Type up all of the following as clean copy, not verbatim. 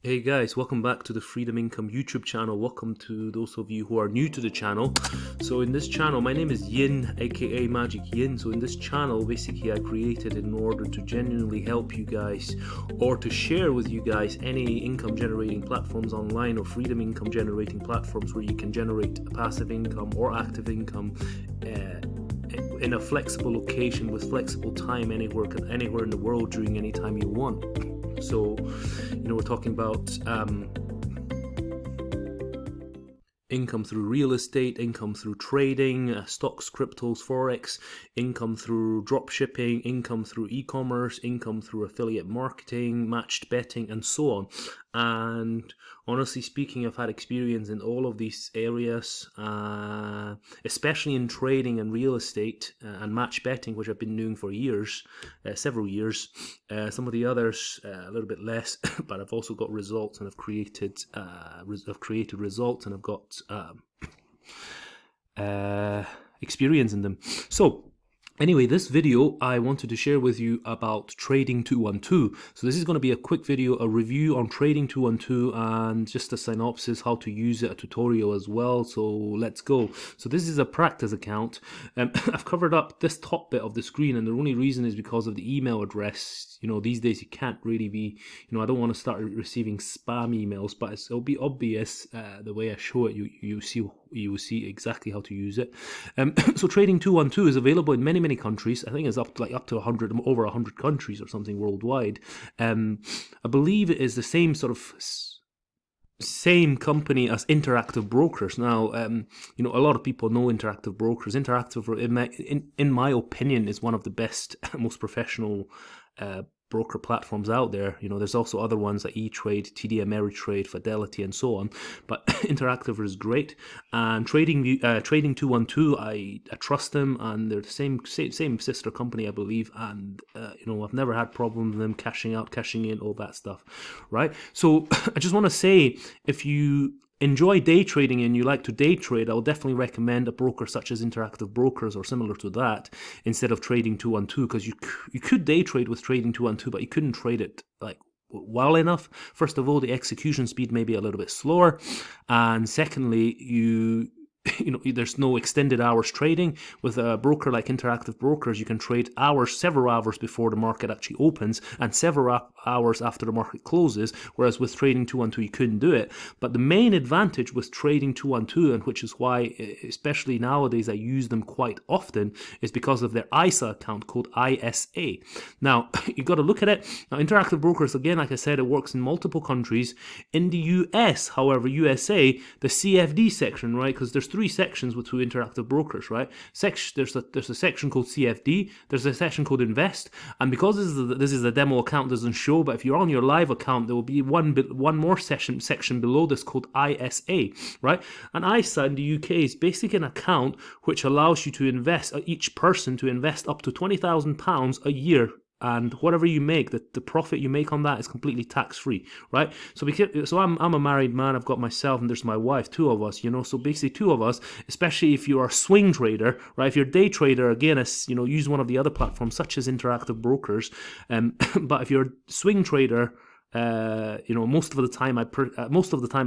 Hey guys, welcome back to the Freedom Income YouTube channel. Welcome to those of you who are new to the channel. So in this channel, my name is Yin, aka Magic Yin. So in this channel, basically I created in order to genuinely help you guys or to share with you guys any income generating platforms online or freedom income generating platforms where you can generate passive income or active income in a flexible location with flexible time anywhere in the world during any time you want. So, we're talking about income through real estate, income through trading, stocks, cryptos, forex, income through drop shipping, income through e-commerce, income through affiliate marketing, matched betting, and so on. And honestly speaking, I've had experience in all of these areas, especially in trading and real estate and match betting, which I've been doing for years, several years. Some of the others a little bit less, but I've also got results, and I've created results, and I've got experience in them. So anyway, this video I wanted to share with you about Trading212. So this is going to be a quick video, a review on Trading212 and just a synopsis, how to use it, a tutorial as well. So let's go. So this is a practice account. I've covered up this top bit of the screen, and the only reason is because of the email address. These days you can't really be, I don't want to start receiving spam emails, but it'll be obvious the way I show it. You will see exactly how to use it. So Trading212 is available in many countries. I think it's up to 100, over 100 countries or something worldwide. I believe it is the same sort of same company as Interactive Brokers. Now, a lot of people know Interactive Brokers. Interactive, in my opinion, is one of the best, most professional broker platforms out there. There's also other ones like E-Trade, TD Ameritrade, Fidelity, and so on. But Interactive is great. And Trading212, I trust them, and they're the same sister company, I believe. And I've never had problems with them cashing out, cashing in, all that stuff, right? So I just want to say, if you enjoy day trading and you like to day trade, I would definitely recommend a broker such as Interactive Brokers or similar to that instead of Trading212, because you could day trade with Trading212, but you couldn't trade it well enough. First of all, the execution speed may be a little bit slower, and secondly, there's no extended hours trading. With a broker like Interactive Brokers, you can trade several hours before the market actually opens and several hours after the market closes, whereas with Trading212 you couldn't do it. But the main advantage with Trading212, and which is why especially nowadays I use them quite often, is because of their ISA account called ISA. Now you got to look at it. Now Interactive Brokers, again, like I said, it works in multiple countries. In the US, however, USA, the CFD section, right, because there's 3 sections with 2 Interactive Brokers, right? There's a section called CFD, there's a section called Invest, and because this is a demo account, doesn't show, but if you're on your live account, there will be one more section below this called ISA, right? And ISA in the UK is basically an account which allows you to invest, each person to invest up to £20,000 a year, and whatever you make, the profit you make on that is completely tax-free, right? So I'm a married man. I've got myself and there's my wife, 2 of us, so basically 2 of us, especially if you are a swing trader, right? If you're a day trader, again, use one of the other platforms such as Interactive Brokers. But if you're a swing trader, most of the time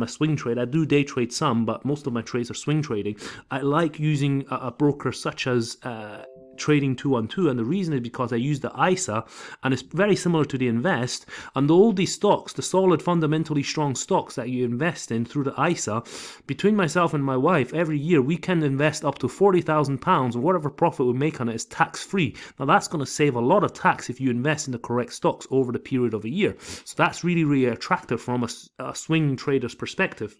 I swing trade. I do day trade some, but most of my trades are swing trading. I like using a broker such as Trading212, and the reason is because I use the ISA, and it's very similar to the Invest, and all these stocks, the solid, fundamentally strong stocks that you invest in through the ISA, between myself and my wife, every year we can invest up to £40,000, and whatever profit we make on it is tax-free. Now that's going to save a lot of tax if you invest in the correct stocks over the period of a year. So that's really attractive from a swing trader's perspective.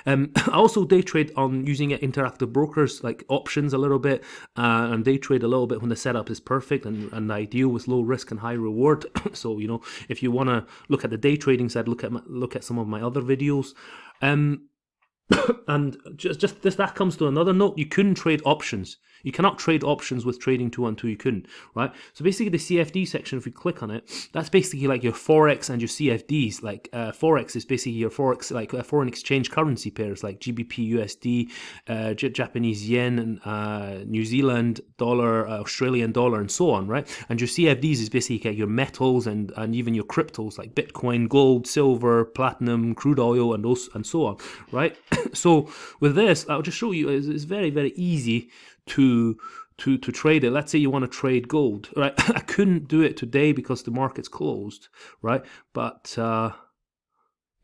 I also day trade on using Interactive Brokers, like options a little bit, and day trade a little bit when the setup is perfect and ideal with low risk and high reward. So if you want to look at the day trading side, look at some of my other videos. And just this, that comes to another note. You couldn't trade options. You cannot trade options with Trading212. You couldn't, right? So basically, the CFD section, if we click on it, that's basically like your Forex and your CFDs. Like Forex is basically your Forex, like foreign exchange currency pairs, like GBP, USD, Japanese yen, and New Zealand dollar, Australian dollar, and so on, right? And your CFDs is basically like your metals and even your cryptos like Bitcoin, gold, silver, platinum, crude oil, and so on, right? So with this, I'll just show you. It's very, very easy to trade it. Let's say you want to trade gold, right? I couldn't do it today because the market's closed, right? But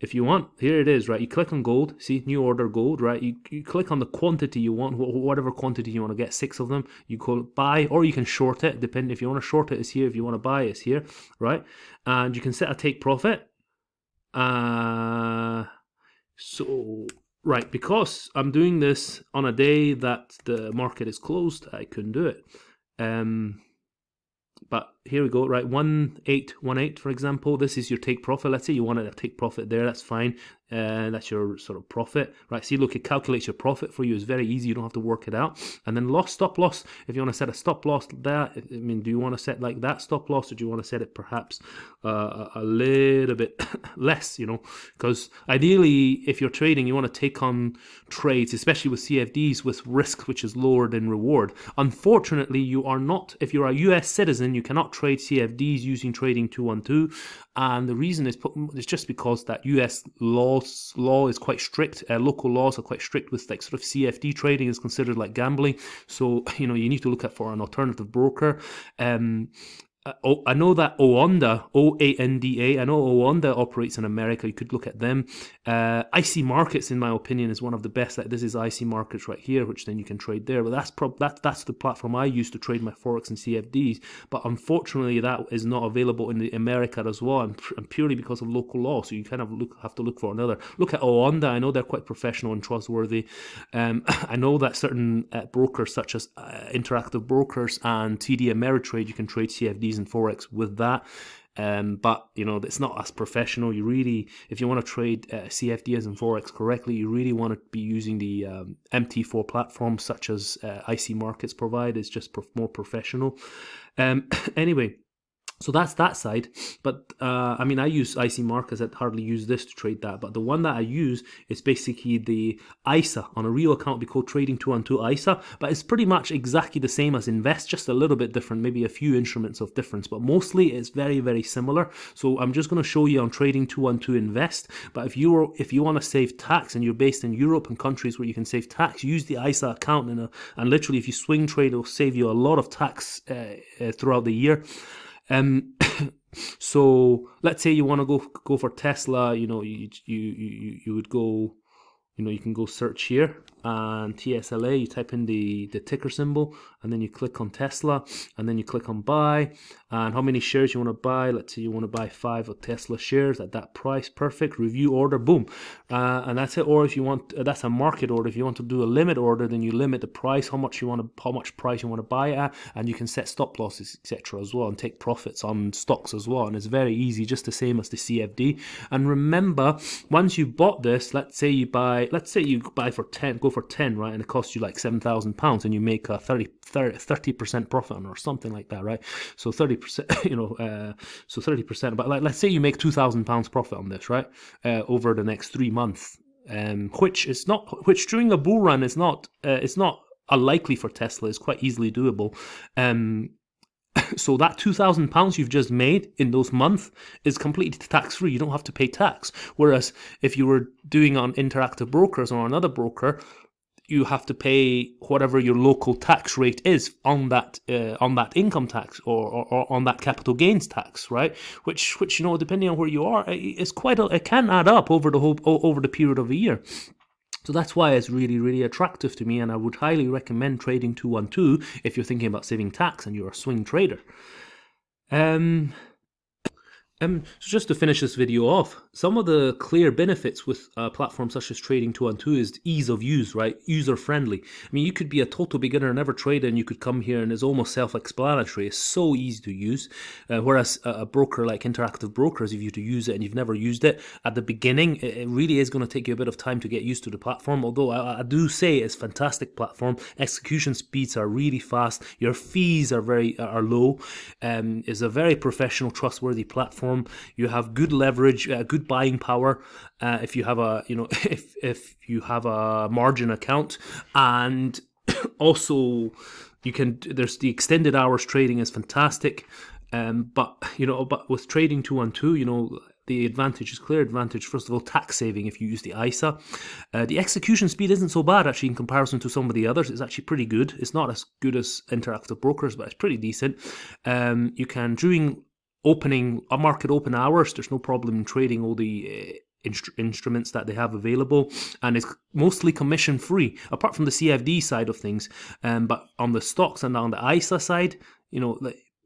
if you want, here it is, right? You click on gold, see, new order gold, right? You click on the quantity you want, whatever quantity you want to get, 6 of them. You call it buy, or you can short it, depending. If you want to short it, it's here. If you want to buy, it's here, right? And you can set a take profit. So, right, because I'm doing this on a day that the market is closed, I couldn't do it. But here we go, right? 1818, for example. This is your take profit. Let's say you wanted a take profit there. That's fine. That's your sort of profit, right? See, look, it calculates your profit for you. It's very easy. You don't have to work it out. And then stop loss. If you want to set a stop loss, that, I mean, do you want to set like that stop loss, or do you want to set it perhaps a little bit less? You know, because ideally, if you're trading, you want to take on trades, especially with CFDs, with risk which is lower than reward. Unfortunately, you are not. If you're a US citizen, you cannot trade CFDs using Trading212, and the reason is just because that US law is quite strict. Local laws are quite strict with like sort of CFD trading is considered like gambling. So you know you need to look at for an alternative broker. I know that Oanda, O-A-N-D-A, I know Oanda operates in America. You could look at them. IC Markets, in my opinion, is one of the best. Like, this is IC Markets right here, which then you can trade there. But that's the platform I use to trade my Forex and CFDs. But unfortunately, that is not available in the America as well, and purely because of local law. So you kind of have to look for another. Look at Oanda. I know they're quite professional and trustworthy. I know that certain brokers, such as Interactive Brokers and TD Ameritrade, you can trade CFDs and Forex with that. But you know, it's not as professional. You really, if you want to trade CFDs and Forex correctly, you really want to be using the MT4 platforms such as IC Markets provide. It's just more professional. Anyway, so that's that side. But I mean, I use IC Markets. I hardly use this to trade that. But the one that I use is basically the ISA. On a real account, we call Trading212 ISA. But it's pretty much exactly the same as Invest, just a little bit different, maybe a few instruments of difference. But mostly it's very, very similar. So I'm just going to show you on Trading212 Invest. But if you want to save tax and you're based in Europe and countries where you can save tax, use the ISA account. And literally, if you swing trade, it'll save you a lot of tax throughout the year. So let's say you want to go for Tesla. You know, you would go. You know, you can go search here and TSLA. You type in the ticker symbol, and then you click on Tesla, and then you click on buy. And how many shares you want to buy? Let's say you want to buy 5 of Tesla shares at that price. Perfect. Review order. Boom. And that's it. Or if you want, that's a market order. If you want to do a limit order, then you limit the price, how much price you want to buy it at, and you can set stop losses, etc. as well, and take profits on stocks as well. And it's very easy, just the same as the CFD. And remember, once you bought this, let's say you buy for 10, go for 10, right? And it costs you like £7,000, and you make a 30% profit on it or something like that, right? So 30%, so 30%. But like, let's say you make £2,000 profit on this, right? Over the next 3 months, which during a bull run is not unlikely for Tesla. It's quite easily doable. So that £2,000 you've just made in those months is completely tax-free. You don't have to pay tax. Whereas if you were doing on Interactive Brokers or another broker, you have to pay whatever your local tax rate is on that income tax or on that capital gains tax, right? Which you know, depending on where you are, it can add up over the period of a year. So that's why it's really, really attractive to me, and I would highly recommend Trading212 if you're thinking about saving tax and you're a swing trader. So just to finish this video off, some of the clear benefits with a platform such as Trading212 is ease of use, right? User friendly. I mean, you could be a total beginner, never trade, and you could come here and it's almost self-explanatory. It's so easy to use. Whereas a broker like Interactive Brokers, if you to use it and you've never used it at the beginning, it really is going to take you a bit of time to get used to the platform. Although I do say it's a fantastic platform. Execution speeds are really fast. Your fees are low. It's a very professional, trustworthy platform. You have good leverage, good buying power if you have a if you have a margin account, and also there's the extended hours trading is fantastic. But with Trading212, the advantage is clear advantage. First of all, tax saving if you use the ISA. The execution speed isn't so bad actually in comparison to some of the others. It's actually pretty good. It's not as good as Interactive Brokers, but it's pretty decent. You can, during a market open hours, there's no problem in trading all the instruments that they have available, and it's mostly commission free apart from the CFD side of things. But on the stocks and on the ISA side,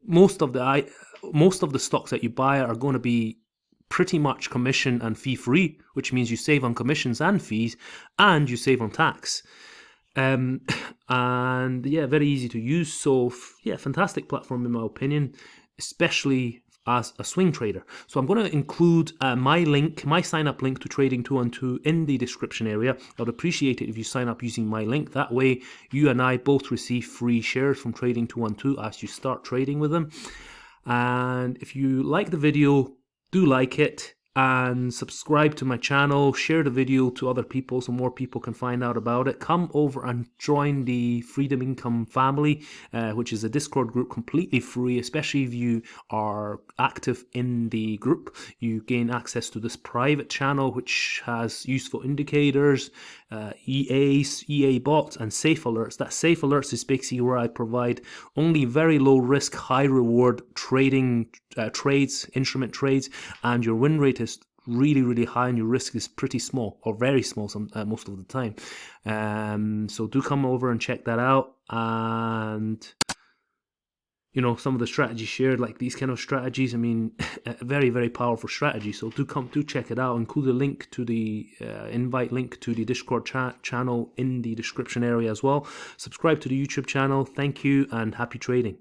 most of the stocks that you buy are going to be pretty much commission and fee free, which means you save on commissions and fees, and you save on tax. And yeah, very easy to use. So yeah, fantastic platform in my opinion, especially as a swing trader. So I'm going to include my sign up link to Trading212 in the description area. I'd appreciate it if you sign up using my link. That way you and I both receive free shares from Trading212 as you start trading with them. And if you like the video, do like it and subscribe to my channel, share the video to other people so more people can find out about it. Come over and join the Freedom Income family, which is a Discord group completely free, especially if you are active in the group. You gain access to this private channel which has useful indicators, EA bots and safe alerts. That safe alerts is basically where I provide only very low risk, high reward trading trades, instrument trades, and your win rate is really high and your risk is pretty small or very small most of the time. So do come over and check that out. And some of the strategies shared, like these kind of strategies, I mean, very powerful strategy. So do check it out. Include a link to the invite link to the Discord channel in the description area as well. Subscribe to the YouTube channel. Thank you and happy trading.